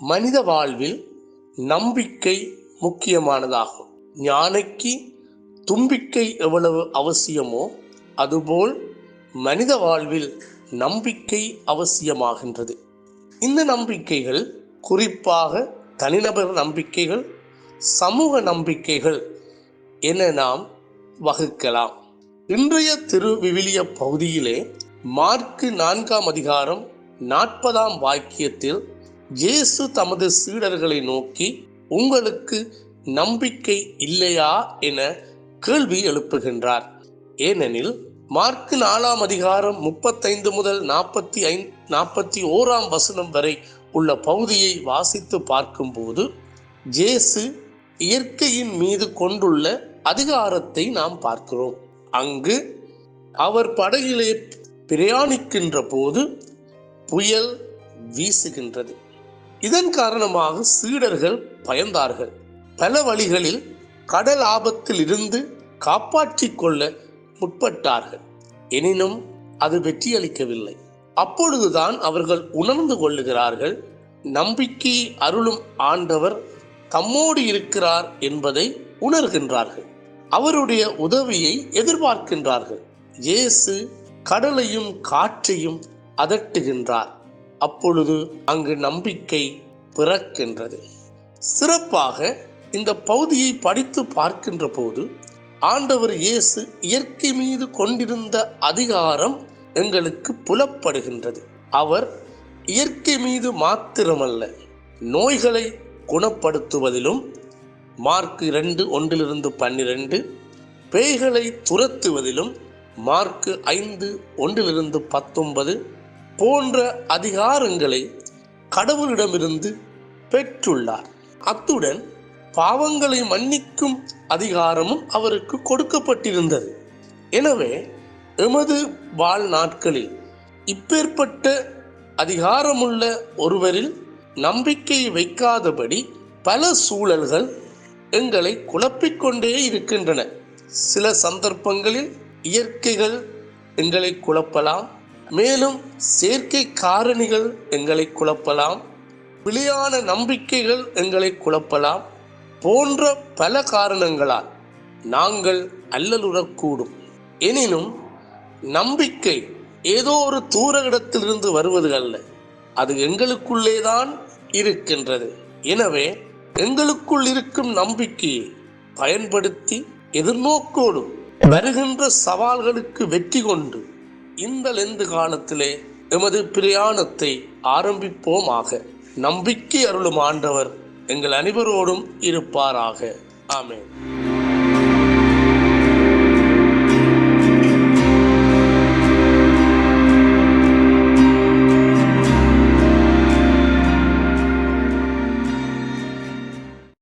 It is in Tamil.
மனித வாழ்வில் நம்பிக்கை முக்கியமானதாகும். ஞானிக்கு தும்பிக்கை எவ்வளவு அவசியமோ அதுபோல் மனித வாழ்வில் நம்பிக்கை அவசியமாகின்றது. இந்த நம்பிக்கைகள் குறிப்பாக தனிநபர் நம்பிக்கைகள், சமூக நம்பிக்கைகள் என நாம் வகுக்கலாம். இன்றைய திருவிவிலிய பகுதியிலே மார்க்கு 4 வாக்கியத்தில் இயேசு தமது சீடர்களை நோக்கி, உங்களுக்கு நம்பிக்கை இல்லையா என கேள்வி எழுப்புகின்றார். ஏனெனில் மார்க்கு 4 முதல் 41 வரை உள்ள பகுதியை வாசித்து பார்க்கும்போது இயேசு இயற்கையின் மீது கொண்டுள்ள அதிகாரத்தை நாம் பார்க்கிறோம். அங்கு அவர் படகிலே பிரயாணிக்கின்ற போது புயல் வீசுகின்றது. இதன் காரணமாக சீடர்கள் பயந்தார்கள். பல வழிகளில் கடல் ஆபத்தில் இருந்து காப்பாற்றிக் கொள்ள முற்பட்டார்கள். எனினும் அது வெற்றியளிக்கவில்லை. அப்பொழுதுதான் அவர்கள் உணர்ந்து கொள்ளுகிறார்கள், நம்பிக்கை அருளும் ஆண்டவர் தம்மோடு இருக்கிறார் என்பதை உணர்கின்றார்கள். அவருடைய உதவியை எதிர்பார்க்கின்றார்கள். இயேசு கடலையும் காற்றையும் அதட்டுகின்றார். அப்பொழுது அங்கு நம்பிக்கை பிறக்கின்றது. சிறப்பாக இந்த பகுதியை படித்து பார்க்கின்ற போது ஆண்டவர் இயேசு இயற்கை மீது கொண்டிருந்த அதிகாரம் எங்களுக்கு புலப்படுகின்றது. அவர் இயற்கை மீது மாத்திரமல்ல, நோய்களை குணப்படுத்துவதிலும் மார்க்கு 2:1-12, பேய்களை துரத்துவதிலும் மார்க்கு 5:1-19 போன்ற அதிகாரங்களை கடவுளிடமிருந்து பெற்றுள்ளார். அத்துடன் பாவங்களை மன்னிக்கும் அதிகாரமும் அவருக்கு கொடுக்கப்பட்டிருந்தது. எனவே எமது வாழ்நாட்களில் இப்பேற்பட்ட அதிகாரமுள்ள ஒருவரில் நம்பிக்கை வைக்காதபடி பல சூழல்கள் எங்களை குழப்பிக்கொண்டே இருக்கின்றன. சில சந்தர்ப்பங்களில் இயற்கைகள் எங்களை குழப்பலாம், மேலும் செயற்கை காரணிகள் எங்களை குழப்பலாம், பிழையான நம்பிக்கைகள் எங்களை குழப்பலாம் போன்ற பல காரணங்களால் நாங்கள் அல்லலுறக்கூடும். எனினும் நம்பிக்கை ஏதோ ஒரு தூர இடத்திலிருந்து வருவது அல்ல, அது எங்களுக்குள்ளேதான் இருக்கின்றது. எனவே எங்களுக்குள் இருக்கும் நம்பிக்கையை பயன்படுத்தி எதிர்நோக்கோடு வருகின்ற சவால்களுக்கு வெற்றி கொண்டு இந்த லெந்து காலத்திலே எமது பிரயாணத்தை ஆரம்பிப்போமாக. நம்பிக்கை அருளும் ஆண்டவர் எங்கள் அனைவரோடும் இருப்பாராக. ஆமென்.